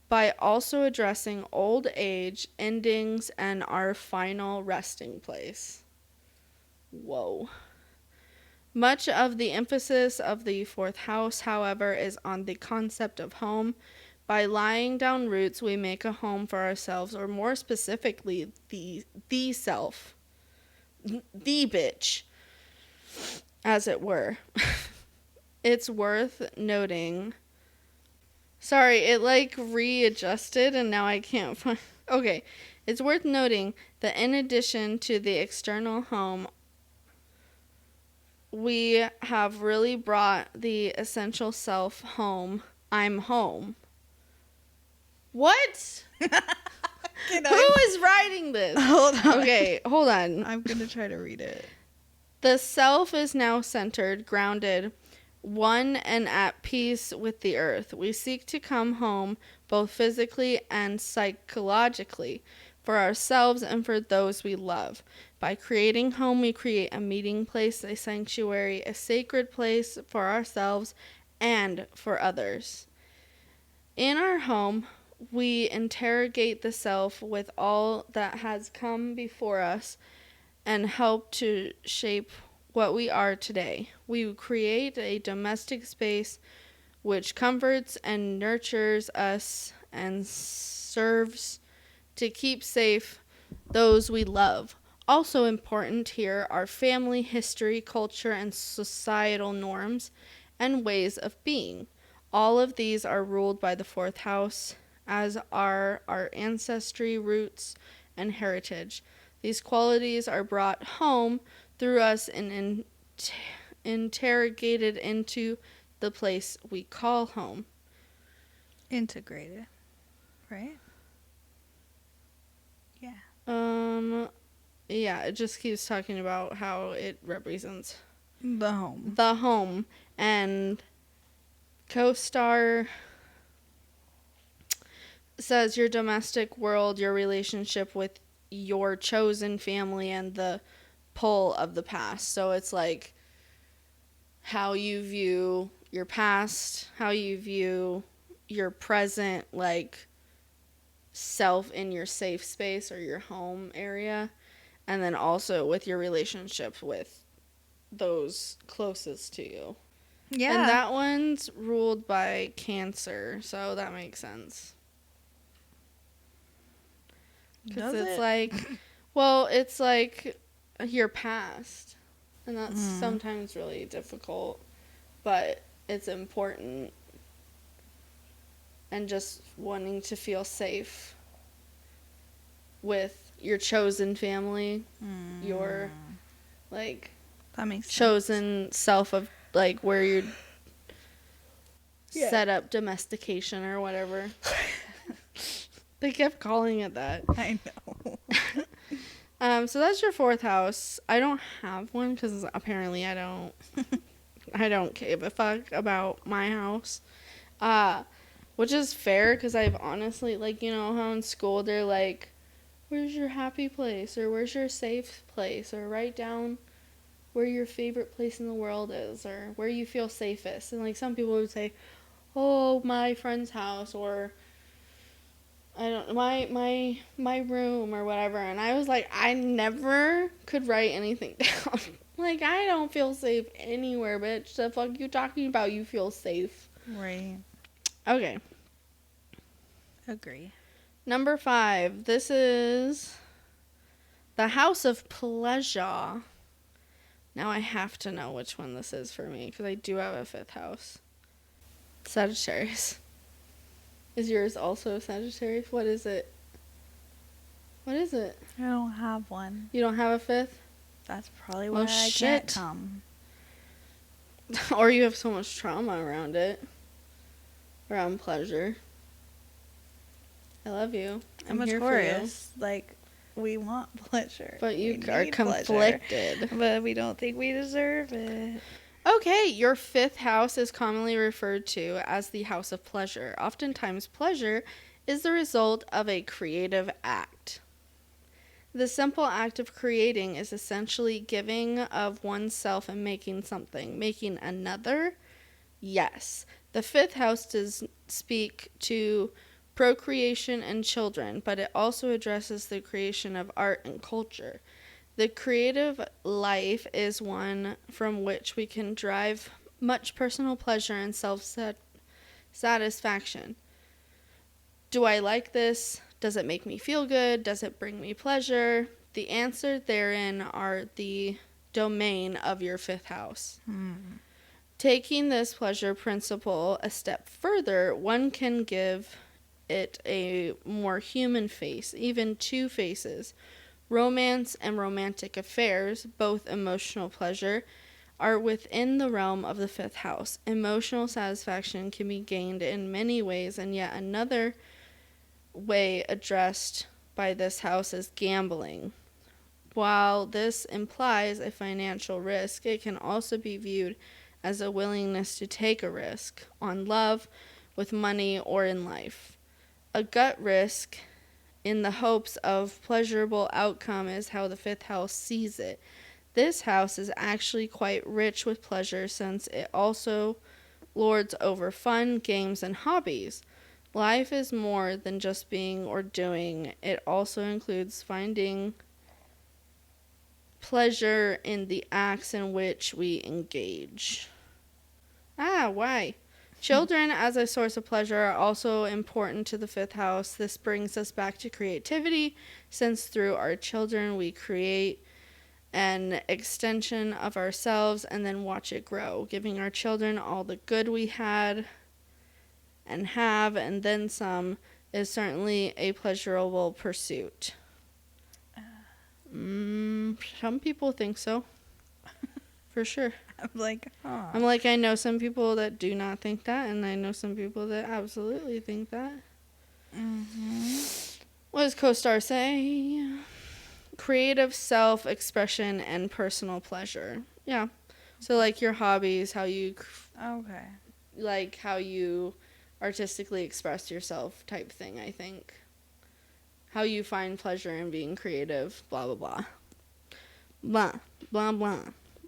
by also addressing old age, endings, and our final resting place. Whoa. Much of the emphasis of the fourth house, however, is on the concept of home. By laying down roots, we make a home for ourselves, or more specifically, the self. The bitch, as it were. It's worth noting. Sorry, it like readjusted and now I can't find. Okay. It's worth noting that in addition to the external home, we have really brought the essential self home. I'm home. What? Who is writing this? Hold on. Okay, hold on. I'm going to try to read it. The self is now centered, grounded, one and at peace with the earth. We seek to come home both physically and psychologically for ourselves and for those we love. By creating home, we create a meeting place, a sanctuary, a sacred place for ourselves and for others. In our home, we interrogate the self with all that has come before us and help to shape what we are today. We create a domestic space which comforts and nurtures us and serves to keep safe those we love. Also important here are family history, culture, and societal norms and ways of being. All of these are ruled by the fourth house, as are our ancestry, roots, and heritage. These qualities are brought home through us and interrogated into the place we call home. Integrated, right? Yeah. Yeah, it just keeps talking about how it represents The home. the home. And co-star says your domestic world, your relationship with your chosen family, and the pull of the past. So it's like how you view your past, how you view your present, like self in your safe space or your home area, and then also with your relationship with those closest to you. Yeah. And that one's ruled by Cancer, so that makes sense. Because it's like, well, it's like your past, and that's sometimes really difficult, but it's important, and just wanting to feel safe with your chosen family, your like that makes chosen sense. self of like where you set up domestication or whatever. They kept calling it that. I know. So that's your fourth house. I don't have one because apparently I don't give a fuck about my house. Which is fair because I've honestly, like, you know how in school they're like, where's your happy place, or where's your safe place, or write down where your favorite place in the world is, or where you feel safest. And like some people would say, oh, my friend's house, or I don't my room or whatever. And I was like, I never could write anything down. Like, I don't feel safe anywhere, bitch. The fuck you talking about? You feel safe. Right. Okay. Agree. Number 5. This is the house of pleasure. Now I have to know which one this is for me because I do have a 5th house. Sagittarius. Is yours also Sagittarius? What is it? What is it? I don't have one. You don't have a 5th? That's probably why I can't come. Or you have so much trauma around it. Around pleasure. I love you. I'm a Taurus. Like, we want pleasure. But you are conflicted. Pleasure, but we don't think we deserve it. Okay, your 5th house is commonly referred to as the house of pleasure. Oftentimes, pleasure is the result of a creative act. The simple act of creating is essentially giving of oneself and making something. Making another? Yes. The 5th house does speak to procreation and children, but it also addresses the creation of art and culture. The creative life is one from which we can derive much personal pleasure and self-satisfaction. Do I like this? Does it make me feel good? Does it bring me pleasure? The answer therein are the domain of your 5th house. Taking this pleasure principle a step further, one can give it a more human face, even 2 faces. Romance and romantic affairs, both emotional pleasure, are within the realm of the 5th house. Emotional satisfaction can be gained in many ways, and yet another way addressed by this house is gambling. While this implies a financial risk, it can also be viewed as a willingness to take a risk on love, with money, or in life. A gut risk in the hopes of pleasurable outcome is how the 5th house sees it. This house is actually quite rich with pleasure, since it also lords over fun, games, and hobbies. Life is more than just being or doing. It also includes finding pleasure in the acts in which we engage. Why? Children as a source of pleasure are also important to the 5th house. This brings us back to creativity, since through our children we create an extension of ourselves and then watch it grow, giving our children all the good we had and have, and then some, is certainly a pleasurable pursuit. Some people think so. For sure. I'm like, huh. I know some people that do not think that, and I know some people that absolutely think that. What does CoStar say? Creative self-expression and personal pleasure. Yeah. So, like, your hobbies, how you... Okay. Like, how you artistically express yourself type thing, I think. How you find pleasure in being creative, blah, blah, blah. Blah, blah, blah.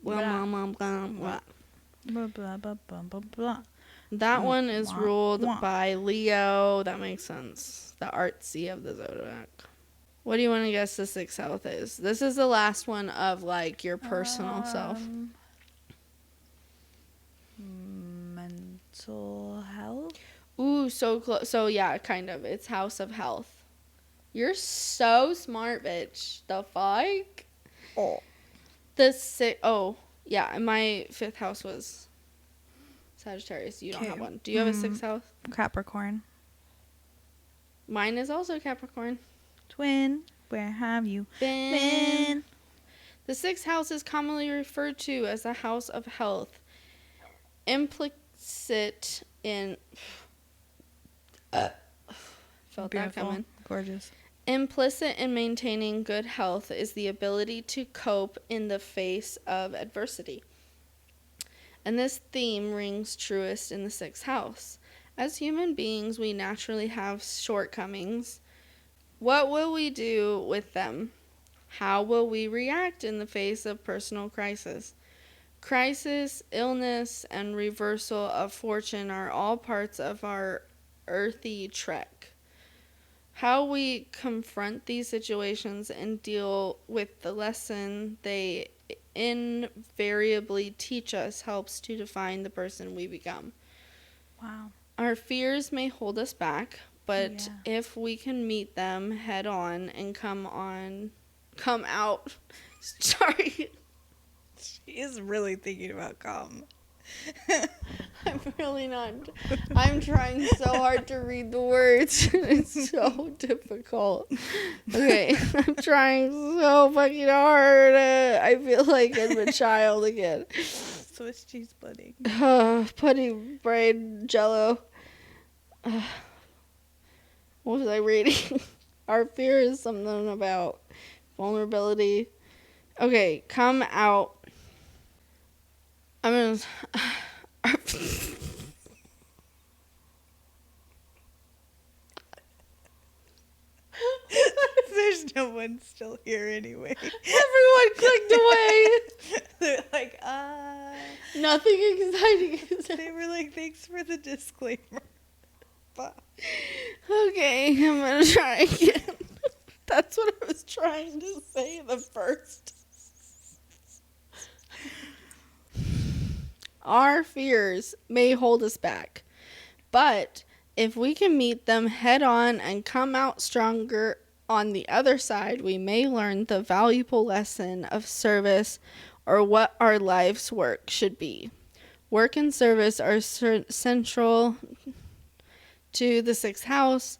Blah, blah, blah, blah, blah. Blah, blah, blah, blah, blah, blah. That one is ruled by Leo. That makes sense. The artsy of the zodiac. What do you want to guess the 6th house is? This is the last one of, like, your personal self. Mental health? Ooh, so close. So, yeah, kind of. It's house of health. You're so smart, bitch. The fuck? Oh. Yeah, my 5th house was Sagittarius. You don't have one. Do you have a 6th house? Capricorn. Mine is also Capricorn. Twin, where have you been? The 6th house is commonly referred to as the house of health. Implicit in... felt that coming. Gorgeous. Implicit in maintaining good health is the ability to cope in the face of adversity. And this theme rings truest in the 6th house. As human beings, we naturally have shortcomings. What will we do with them? How will we react in the face of personal crisis? Crisis, illness, and reversal of fortune are all parts of our earthy trek. How we confront these situations and deal with the lesson they invariably teach us helps to define the person we become. Wow. Our fears may hold us back, but if we can meet them head on and come out. Sorry. She is really thinking about come. I'm really not. I'm trying so hard to read the words. It's so difficult. Okay, I'm trying so fucking hard. I feel like I'm a child again. Swiss cheese pudding. Pudding, brain, jello. What was I reading? Our fear is something about vulnerability. Okay, come out. I'm gonna. There's no one still here anyway. Everyone clicked away. They're like, Nothing exciting is They were like, thanks for the disclaimer. Bye. Okay, I'm gonna try again. That's what I was trying to say the first. Our fears may hold us back, but if we can meet them head on and come out stronger on the other side, we may learn the valuable lesson of service, or what our life's work should be. Work and service are central to the sixth house.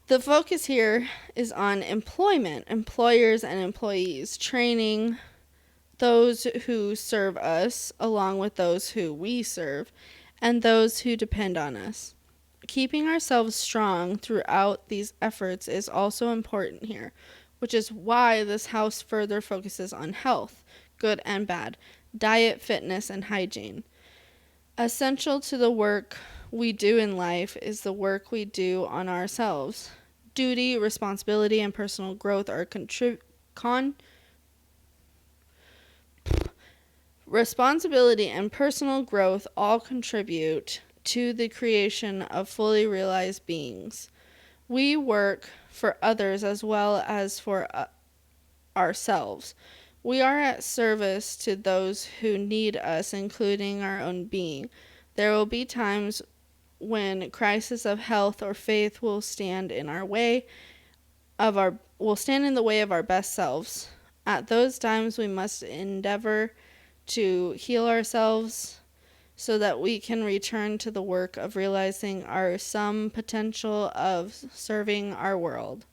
The focus here is on employment, employers and employees, training those who serve us along with those who we serve and those who depend on us. Keeping ourselves strong throughout these efforts is also important here, which is why this house further focuses on health, good and bad, diet, fitness, and hygiene. Essential to the work we do in life is the work we do on ourselves. Duty, responsibility, and personal growth are responsibility and personal growth all contribute to the creation of fully realized beings. We work for others as well as for ourselves. We are at service to those who need us, including our own being. There will be times when crisis of health or faith will stand in the way of our best selves. At those times we must endeavor to heal ourselves so that we can return to the work of realizing our some potential of serving our world.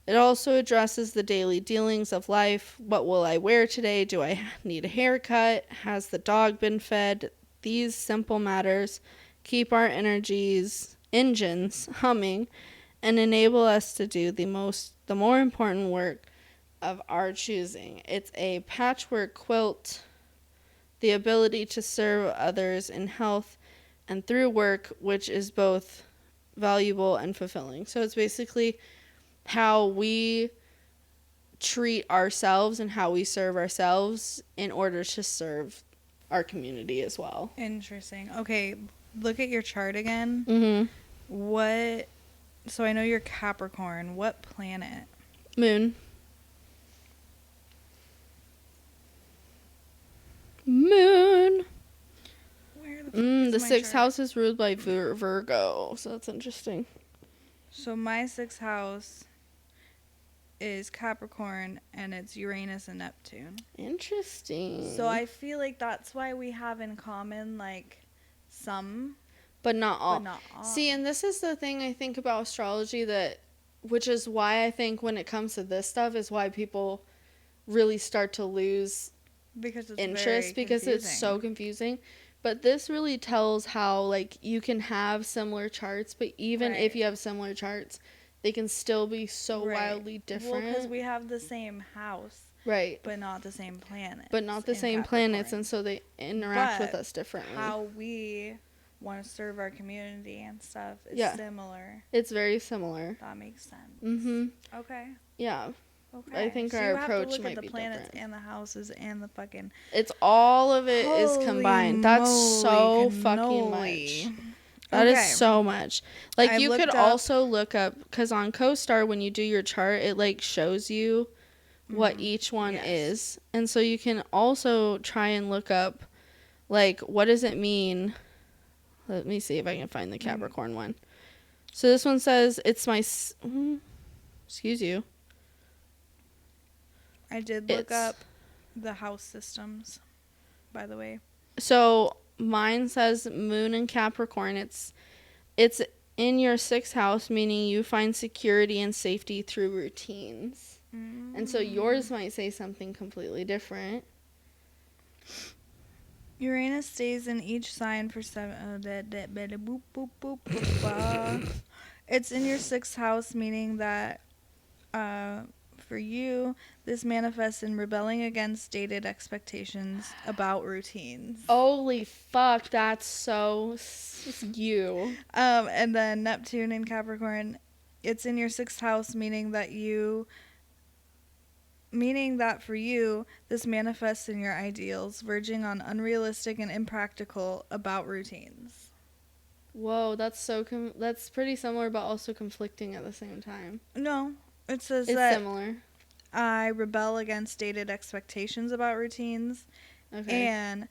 It also addresses the daily dealings of life. What will I wear today? Do I need a haircut? Has the dog been fed? These simple matters keep our engines humming and enable us to do the more important work of our choosing. It's a patchwork quilt, the ability to serve others in health and through work, which is both valuable and fulfilling. So it's basically how we treat ourselves and how we serve ourselves in order to serve our community as well. Interesting. Okay, look at your chart again. Mm-hmm. So I know you're Capricorn. What planet? Moon. Where the sixth house is ruled by Virgo, so that's interesting. So my sixth house is Capricorn, and it's Uranus and Neptune. Interesting. So I feel like that's why we have in common, like, some, but not all. But not all. See, and this is the thing I think about astrology, which is why I think when it comes to this stuff is why people really start to lose interest, because it's so confusing. But this really tells how, like, you can have similar charts, but even if you have similar charts, they can still be so wildly different. Well, because we have the same house. Right. But not the same planets. And so they interact with us differently. How we want to serve our community and stuff is similar. It's very similar. That makes sense. Mm-hmm. Okay. Yeah. Okay. I think our approach might be different. You have to look at the planets and the houses and the fucking... It's all of it is combined. That's so fucking much. That is so much. Like, you could also look up, because on CoStar, when you do your chart, it, like, shows you what each one is. And so you can also try and look up, like, what does it mean? Let me see if I can find the Capricorn one. So this one says, it's my... excuse you. I did look up the house systems, by the way. So mine says Moon in Capricorn. It's in your sixth house, meaning you find security and safety through routines. And so yours might say something completely different. Uranus stays in each sign for 7. It's in your sixth house, meaning that For you, this manifests in rebelling against dated expectations about routines. Holy fuck, that's so you. And then Neptune in Capricorn, it's in your 6th house, meaning that for you, this manifests in your ideals, verging on unrealistic and impractical about routines. Whoa, that's that's pretty similar, but also conflicting at the same time. No, it says It's that similar. I rebel against dated expectations about routines, Okay. and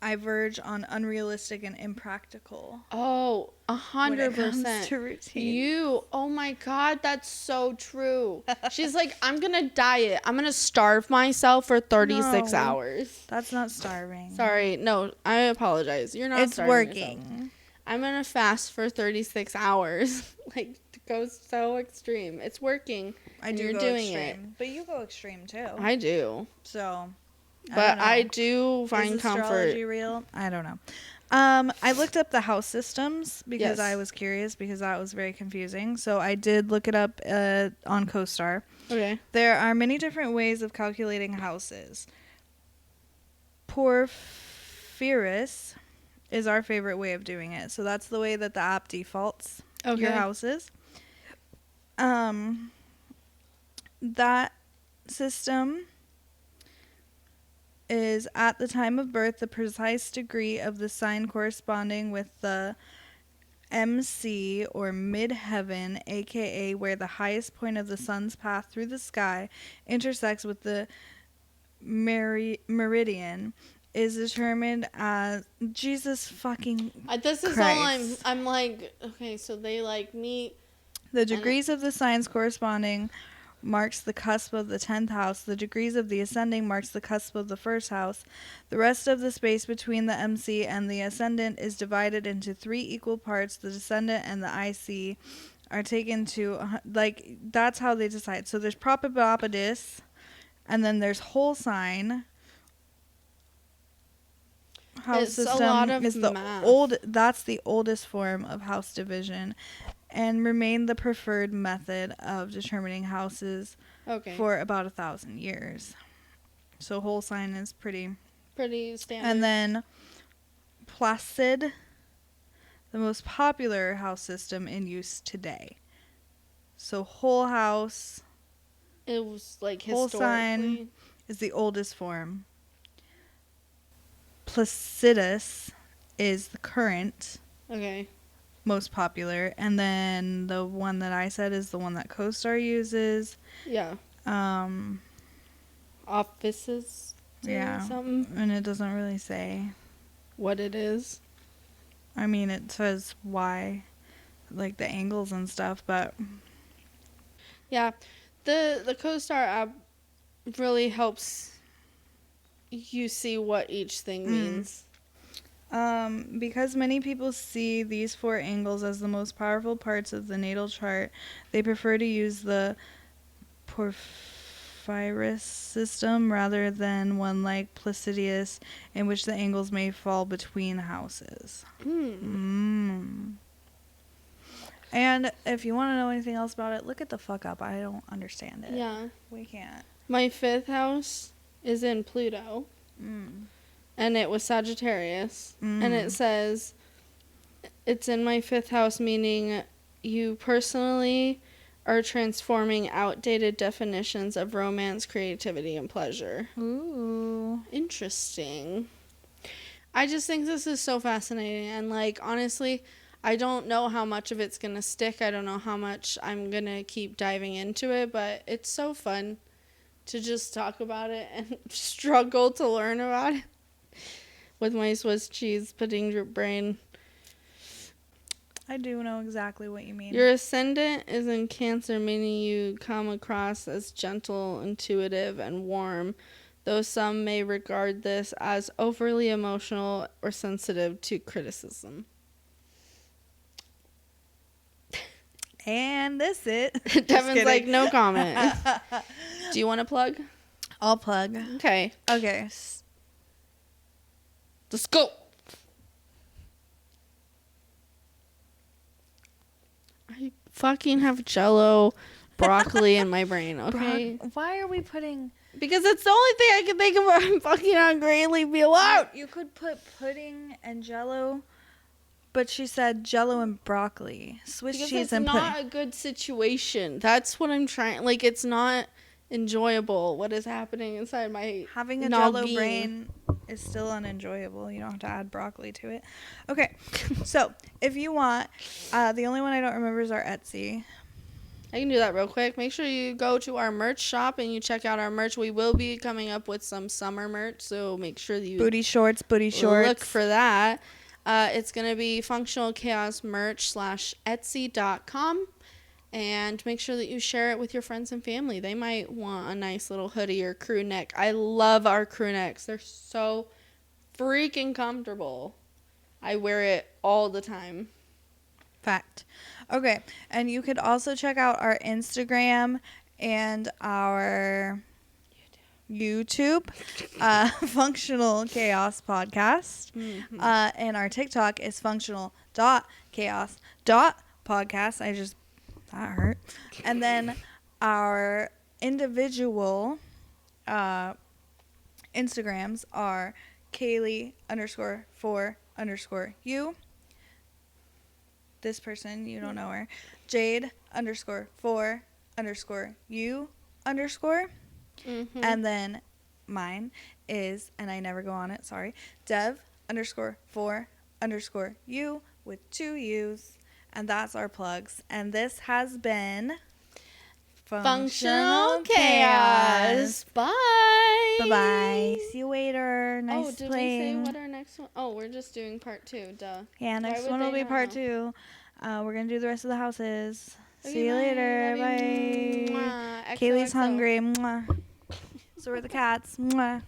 I verge on unrealistic and impractical. Oh, When it comes 100%. to routine. Oh my God, that's so true. She's like, I'm gonna diet. I'm gonna starve myself for 36 No. hours. That's not starving. Sorry, no, I apologize. You're not It's starving working. yourself. I'm gonna fast for 36 hours. Like, to go so extreme. It's working. I and do you're go doing extreme. But you go extreme too. I do. So, But I don't know. do find Is comfort. astrology real? I don't know. I looked up the house systems because Yes. I was curious because that was very confusing. So I did look it up on CoStar. Okay. There are many different ways of calculating houses. Porphyris is our favorite way of doing it. So that's the way that the app defaults your houses. That system is at the time of birth the precise degree of the sign corresponding with the MC or midheaven, aka where the highest point of the sun's path through the sky intersects with the meridian, is determined as Jesus fucking This is Christ. all I'm like, okay, so they like meet. The degrees of the signs corresponding marks the cusp of the 10th house. The degrees of the ascending marks the cusp of the 1st house. The rest of the space between the MC and the ascendant is divided into 3 equal parts. The descendant and the IC are taken to, like, that's how they decide. So there's Propabopadis, and then there's whole sign. House It's system a lot of is math. that's the oldest form of house division, and remained the preferred method of determining houses for about 1,000 years. So whole sign is pretty standard. And then Placid, the most popular house system in use today. So whole house, it was like whole sign historically is the oldest form. Placidus is the current most popular, and then the one that I said is the one that CoStar uses. Yeah. Offices. Something. And it doesn't really say what it is. I mean, it says why, like the angles and stuff, but yeah, the CoStar app really helps you see what each thing means. Because many people see these 4 angles as the most powerful parts of the natal chart, they prefer to use the Porphyris system rather than one like Placidius, in which the angles may fall between houses. And if you want to know anything else about it, look it the fuck up. I don't understand it. Yeah. We can't. My 5th house is in Pluto. And it was Sagittarius. And it says, it's in my 5th house, meaning you personally are transforming outdated definitions of romance, creativity, and pleasure. Ooh. Interesting. I just think this is so fascinating. And, like, honestly, I don't know how much of it's going to stick. I don't know how much I'm going to keep diving into it. But it's so fun to just talk about it and struggle to learn about it. With my Swiss cheese pudding brain. I do know exactly what you mean. Your ascendant is in Cancer, meaning you come across as gentle, intuitive, and warm, though some may regard this as overly emotional or sensitive to criticism. And that's it. Devin's like, no comment. Do you want to plug? I'll plug. Okay. Let's go. I fucking have Jello, broccoli in my brain, okay? Why are we putting... Because it's the only thing I can think of. I'm fucking hungry. Leave me alone. You could put pudding and Jello, but she said Jello and broccoli. Swiss Because cheese it's and pudding. not a good situation. That's what I'm trying. Like, it's not enjoyable what is happening inside my Having a noggin. Jello brain is still unenjoyable. You don't have to add broccoli to it. Okay, so if you want, the only one I don't remember is our Etsy. I can do that real quick. Make sure you go to our merch shop and you check out our merch. We will be coming up with some summer merch, so make sure that you Booty shorts. look for that. It's going to be Functional Chaos Merch /Etsy.com. And make sure that you share it with your friends and family. They might want a nice little hoodie or crew neck. I love our crew necks. They're so freaking comfortable. I wear it all the time. Fact. Okay, and you could also check out our Instagram and our YouTube, Functional Chaos Podcast. Mm-hmm. And our TikTok is functional.chaos.podcast. That hurt. And then our individual Instagrams are Kaylee_4_you. This person, you don't know her. Jade_4_you_. Mm-hmm. And then mine is, and I never go on it, sorry, Dev_4_you with 2 U's. And that's our plugs. And this has been Functional Chaos. Bye. Bye-bye. See you later. Nice did playing. we say what our next one? Oh, we're just doing part 2. Duh. Yeah, next would one will they be not part know? 2. We're going to do the rest of the houses. Okay, See you bye. later. Love you. Bye. Mwah. Kaylee's XOXO. hungry. Mwah. So are the cats. Mwah.